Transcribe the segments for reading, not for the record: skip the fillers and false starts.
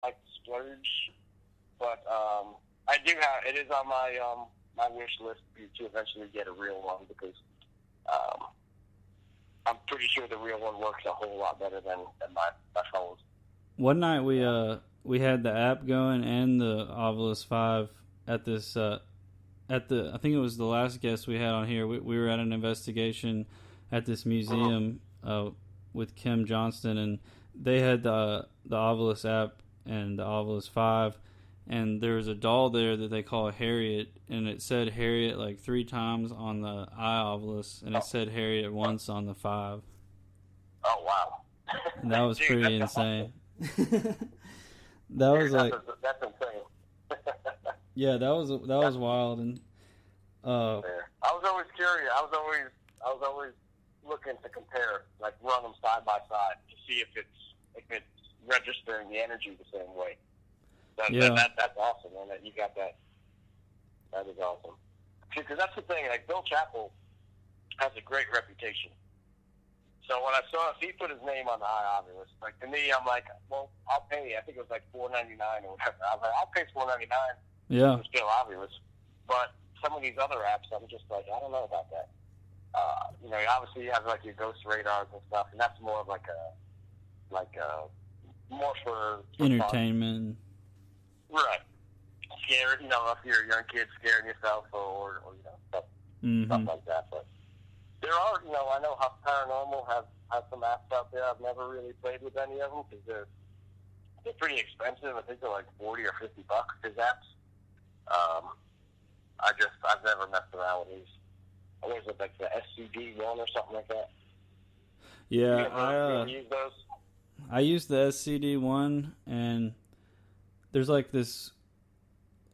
like to splurge, but I do have it is on my my wish list to eventually get a real one because um, I'm pretty sure the real one works a whole lot better than my phones. One night we had the app going and the Ovilus 5 at this at the I think it was the last guest we had on here. We were at an investigation at this museum with Kim Johnston, and they had the Ovilus app and the Ovilus 5, and there was a doll there that they call Harriet, and it said Harriet like 3 times on the iOvilus, and it said Harriet once on the 5. Oh wow! And that was Dude, pretty that's insane. That Dude, was like, that's insane. yeah, that was wild, and I was always curious. I was always looking to compare, like run them side by side to see if it's registering the energy the same way. That's awesome, man. That you got that. That is awesome. Because that's the thing. Like Bill Chappell has a great reputation. So when I saw if he put his name on the iOvilus, like to me, I'm like, well, I'll pay. I think it was like $4.99 or whatever. I was like, I'll pay $4.99. yeah, For still Ovilus, but some of these other apps, I'm just like, I don't know about that. You know, obviously you have like your ghost radars and stuff, and that's more of like a more for entertainment. Fun. Right. Scared, you know, if you're a young kid scaring yourself or you know, stuff like that. But there are, you know, I know how Paranormal have some apps out there. I've never really played with any of them because they're pretty expensive. I think they're like $40 or $50 his apps. I've never messed around with these. What was it, like the SCD-1 or something like that? Yeah, you ever use those? I used the SCD-1, and there's like this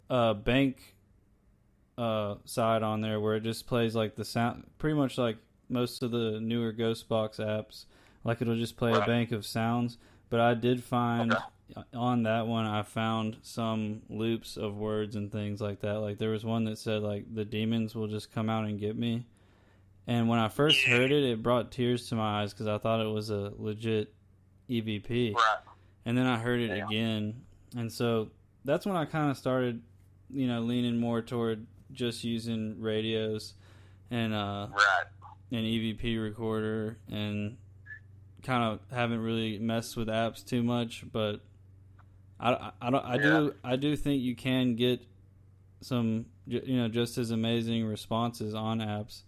bank side on there where it just plays like the sound, pretty much like most of the newer Ghostbox apps. Like it'll just play a bank of sounds. But I did find on that one, I found some loops of words and things like that. Like there was one that said like the demons will just come out and get me. And when I first heard it, it brought tears to my eyes because I thought it was a legit EVP. Right. And then I heard it again, and so that's when I kind of started, you know, leaning more toward just using radios and an EVP recorder, and kind of haven't really messed with apps too much. But I do think you can get some, you know, just as amazing responses on apps,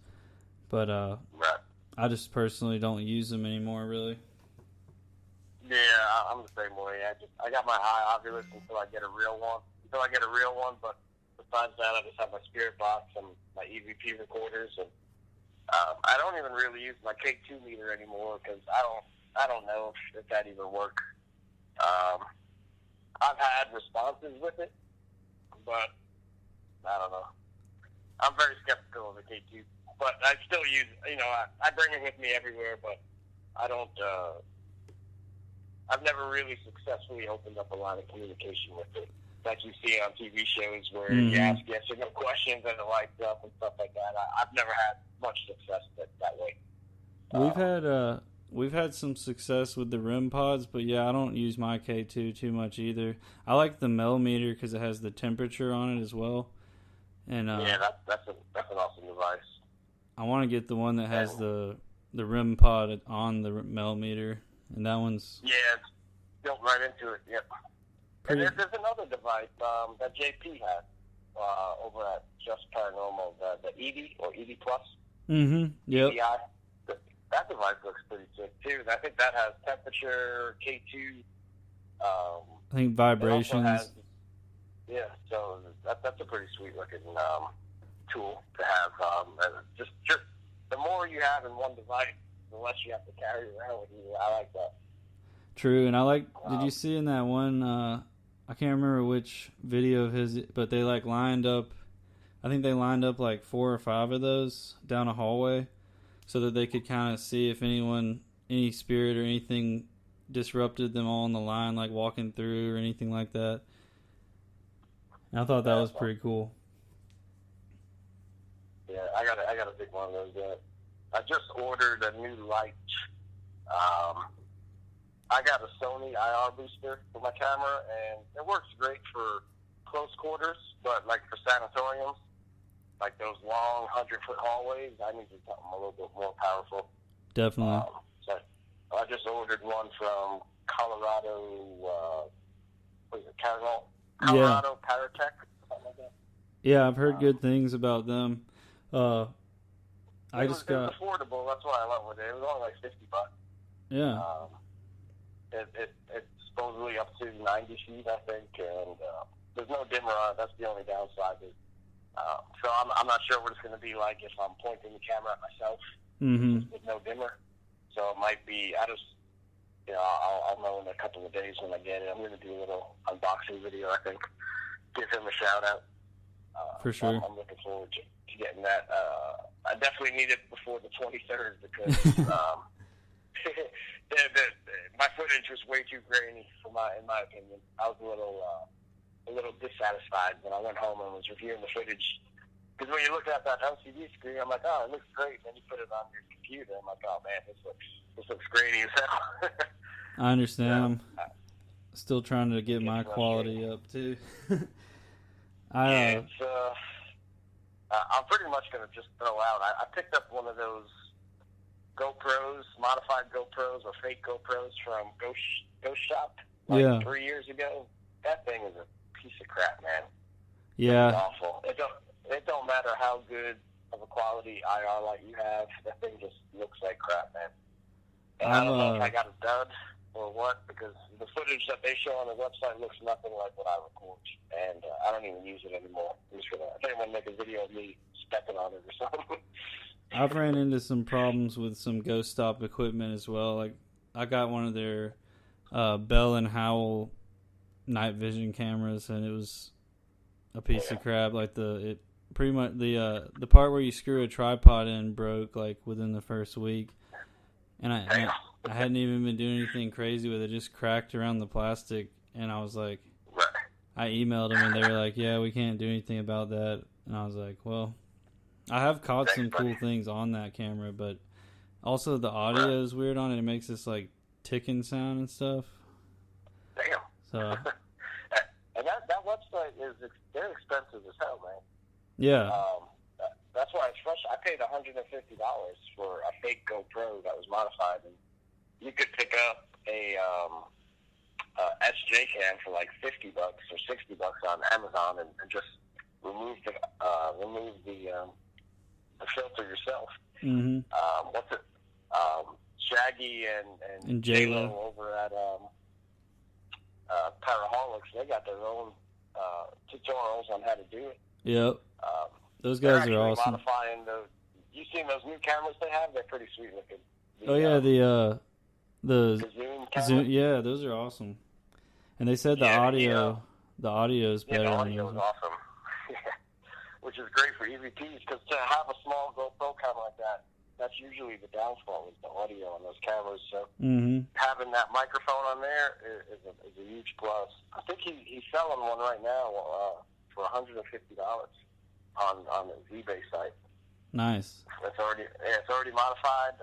but I just personally don't use them anymore, really. Yeah, I'm the same way. I got my iOvilus until I get a real one. But besides that, I just have my spirit box and my EVP recorders, and I don't even really use my K2 meter anymore because I don't know if that even works. I've had responses with it, but I don't know. I'm very skeptical of the K2, but I still use. You know, I bring it with me everywhere, but I don't. I've never really successfully opened up a line of communication with it, like you see on TV shows where you ask yes or no questions and it lights up and stuff like that. I've never had much success that way. We've had some success with the REM pods, but yeah, I don't use my K2 too much either. I like the Mel meter because it has the temperature on it as well. And yeah, that's an awesome device. I want to get the one that has the REM pod on the Mel meter. And that one's... Yeah, it's built right into it, yep. And there's another device that JP has over at Just Paranormal, the ED or ED Plus. Mm-hmm, yep. EDI. That device looks pretty sick, too. I think that has temperature, K2. I think vibrations. So that's a pretty sweet-looking tool to have. And just the more you have in one device, the less you have to carry around with you. I like that. True, and I like. Did you see in that one? I can't remember which video of his, but they like lined up. I think they lined up like 4 or 5 of those down a hallway, so that they could kind of see if any spirit or anything disrupted them all in the line, like walking through or anything like that. And I thought that was pretty cool. Yeah, I got a big one of those. I just ordered a new light. I got a Sony IR booster for my camera, and it works great for close quarters, but like for sanatoriums, like those long 100-foot hallways, I needed something a little bit more powerful. Definitely. So I just ordered one from Colorado, what is it, Colorado Paratech, something like that. Yeah, I've heard good things about them. It was affordable. That's why I went with it. It was only like $50. Yeah. It's supposedly up to 90 feet, I think, and there's no dimmer on it. That's the only downside. So I'm not sure what it's going to be like if I'm pointing the camera at myself with no dimmer. So it might be. I'll know in a couple of days when I get it. I'm going to do a little unboxing video. I think give him a shout out. For sure. I'm looking forward to getting that. I definitely need it before the 23rd because my footage was way too grainy in my opinion. I was a little dissatisfied when I went home and was reviewing the footage. Because when you look at that LCD screen, I'm like, oh, it looks great. And then you put it on your computer, I'm like, oh man, this looks grainy as hell. I understand. I'm still trying to get my quality up too. I'm pretty much going to just throw out. I picked up one of those GoPros, modified GoPros or fake GoPros from Ghost Shop 3 years ago. That thing is a piece of crap, man. Yeah. It's awful. It don't matter how good of a quality IR light you have. That thing just looks like crap, man. And I don't know if I got a dud or what, because the footage that they show on the website looks nothing like what I record, and I don't even use it anymore. Just for that. I think I'm going to make a video of me stepping on it or something. I've ran into some problems with some Ghost Stop equipment as well. Like, I got one of their Bell and Howell night vision cameras, and it was a piece of crap. Like the part where you screw a tripod in broke like within the first week, and I hadn't even been doing anything crazy with it. Just cracked around the plastic, and I was like, I emailed them, and they were like, yeah, we can't do anything about that. And I was like, well, I have caught some cool things on that camera, but also the audio is weird on it. It makes this like ticking sound and stuff. Damn. So. And that website they're expensive as hell, man. Yeah. That's why it's fresh. I paid $150 for a fake GoPro that was modified, and you could pick up a SJ cam for like $50 or $60 on Amazon, and just remove the filter yourself. Mm-hmm. What's it? Shaggy and J-Lo over at Paranormal, they got their own tutorials on how to do it. Yep. Those guys are awesome. Modifying you seen those new cameras they have? They're pretty sweet looking. The Zoom camera? Zoom, yeah, those are awesome. And they said the audio is better. Yeah, the audio is awesome. Which is great for EVPs, because to have a small GoPro camera like that, that's usually the downfall is the audio on those cameras. So having that microphone on there is a huge plus. I think he's selling one right now for $150 on his eBay site. Nice. It's already modified.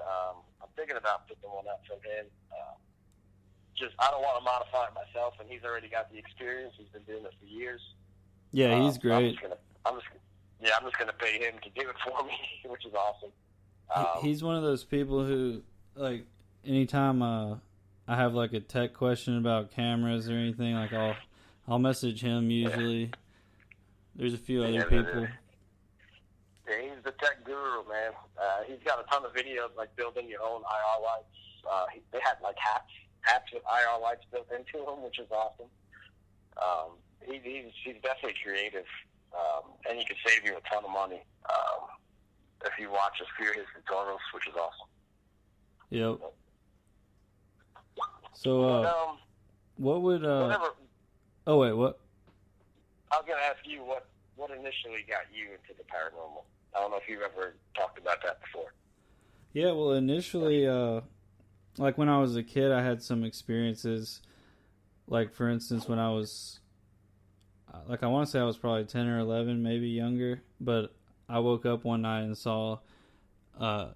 I'm thinking about picking one up from him. I don't want to modify it myself, and he's already got the experience. He's been doing it for years. Yeah, he's great. I'm just gonna pay him to do it for me, which is awesome. He's one of those people who, like, anytime I have like a tech question about cameras or anything, like I'll message him usually. There's a few other people. Yeah, he's the tech guru, man. He's got a ton of videos, like building your own IR lights. They had like hats with IR lights built into them, which is awesome. He's definitely creative, and he can save you a ton of money if you watch a few of his tutorials, which is awesome. Yep. So, what would whatever. Oh wait, what? I was gonna ask you what initially got you into the paranormal. I don't know if you've ever talked about that before. Yeah, well, initially, like when I was a kid, I had some experiences. Like, for instance, when I was, I want to say I was probably 10 or 11, maybe younger, but I woke up one night and saw a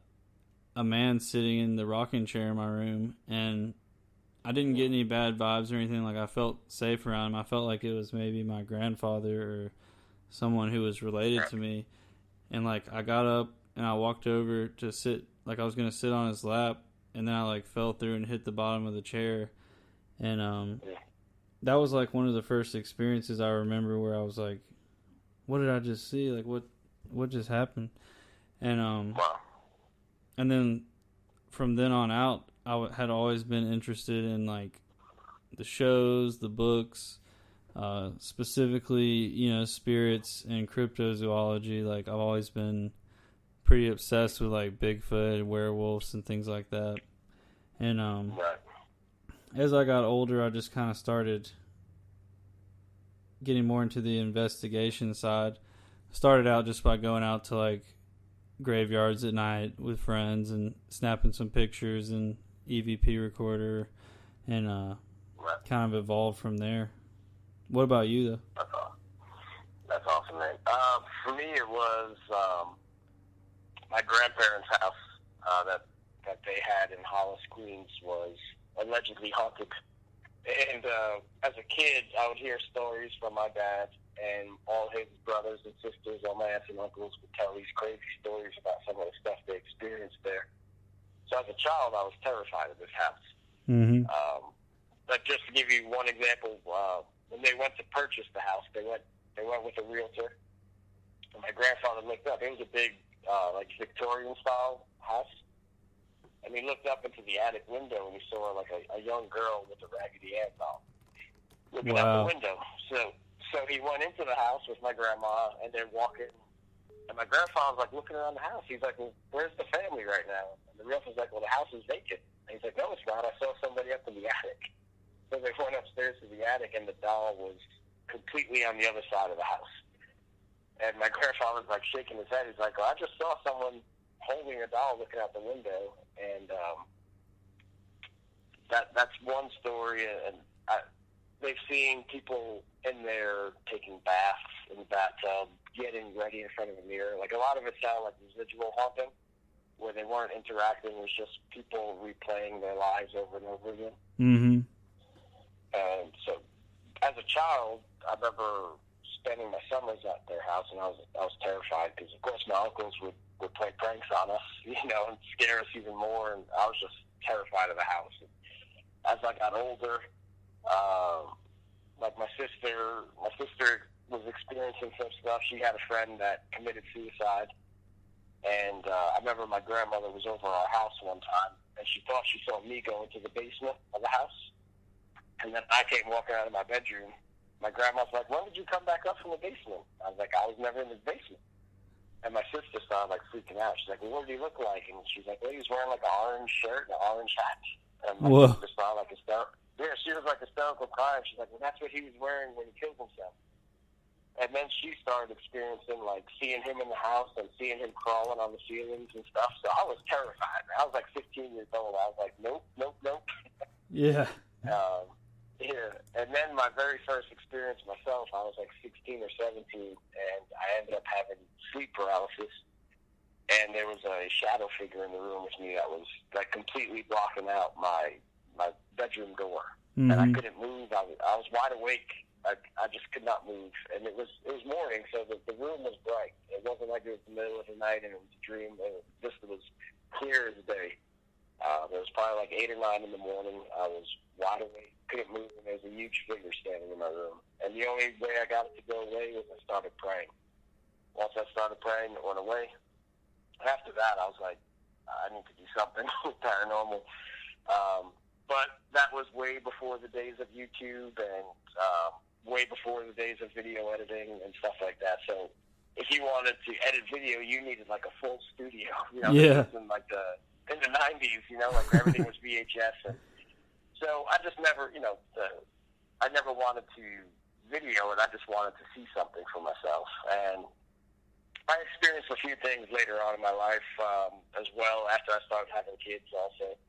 man sitting in the rocking chair in my room, and I didn't get any bad vibes or anything. Like, I felt safe around him. I felt like it was maybe my grandfather or someone who was related to me. And, like, I got up and I walked over to sit, like I was going to sit on his lap, and then I, like, fell through and hit the bottom of the chair. And that was, like, one of the first experiences I remember where I was like, what did I just see? Like, what just happened? And and then from then on out, I had always been interested in, like, the shows, the books, specifically, you know, spirits and cryptozoology. Like, I've always been pretty obsessed with, like, Bigfoot, werewolves, and things like that. And as I got older, I just kind of started getting more into the investigation side. Started out just by going out to, like, graveyards at night with friends and snapping some pictures and EVP recorder, and kind of evolved from there. What about you, though? That's awesome, man. For me, it was my grandparents' house that they had in Hollis, Queens, was allegedly haunted. And as a kid, I would hear stories from my dad, and all his brothers and sisters, all my aunts and uncles would tell these crazy stories about some of the stuff they experienced there. So as a child, I was terrified of this house. Mm-hmm. But just to give you one example, when they went to purchase the house, they went with a realtor. And my grandfather looked up. It was a big, like, Victorian-style house. And he looked up into the attic window, and he saw, like, a young girl with a Raggedy Ann doll looking out the window. So he went into the house with my grandma, and they're walking. And my grandfather was, like, looking around the house. He's like, well, where's the family right now? And the realtor's like, well, the house is vacant. And he's like, no, it's not. I saw somebody up in the attic. So they went upstairs to the attic, and the doll was completely on the other side of the house. And my grandfather was, like, shaking his head. He's like, well, I just saw someone holding a doll looking out the window. And that's one story. And they've seen people in there taking baths in the bathtub, getting ready in front of a mirror. Like, a lot of it sounded like residual haunting, where they weren't interacting. It was just people replaying their lives over and over again. Mm-hmm. And so, as a child, I remember spending my summers at their house, and I was terrified because, of course, my uncles would play pranks on us, you know, and scare us even more. And I was just terrified of the house. And as I got older, like my sister was experiencing some stuff. She had a friend that committed suicide, and I remember my grandmother was over our house one time, and she thought she saw me go into the basement of the house, and then I came walking out of my bedroom. My grandma's like, when did you come back up from the basement? I was like, I was never in the basement. And my sister started, like, freaking out. She's like, well, what did he look like? And she's like, well, he was wearing, like, an orange shirt and an orange hat. And my sister started, like, hysterical. Yeah, she was, like, hysterical crying. She's like, well, that's what he was wearing when he killed himself. And then she started experiencing, like, seeing him in the house and seeing him crawling on the ceilings and stuff. So I was terrified. I was, like, 15 years old. I was like, nope. Yeah. Yeah. And then my very first experience myself, I was, like, 16 or 17, and I ended up having sleep paralysis. And there was a shadow figure in the room with me that was, like, completely blocking out my bedroom door. Mm-hmm. And I couldn't move. I was wide awake. I just could not move. And it was morning, so the room was bright. It wasn't like it was the middle of the night and it was a dream. It was clear as day. There was probably like 8 or 9 in the morning. I was wide awake, couldn't move, and there was a huge figure standing in my room. And the only way I got it to go away was I started praying. Once I started praying, it went away. After that, I was like, I need to do something with paranormal. But that was way before the days of YouTube and way before the days of video editing and stuff like that. So if you wanted to edit video, you needed like a full studio. You know, yeah. In the 90s, you know, like everything was VHS. And so I just never, you know, I never wanted to video it. I just wanted to see something for myself. And I experienced a few things later on in my life as well after I started having kids also.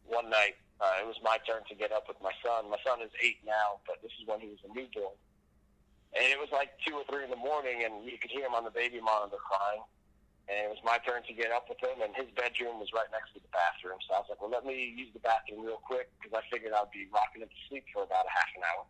One night, it was my turn to get up with my son. My son is 8 now, but this is when he was a newborn. And it was like 2 or 3 in the morning, and you could hear him on the baby monitor crying. And it was my turn to get up with him, and his bedroom was right next to the bathroom. So I was like, well, let me use the bathroom real quick, because I figured I'd be rocking him to sleep for about a half an hour.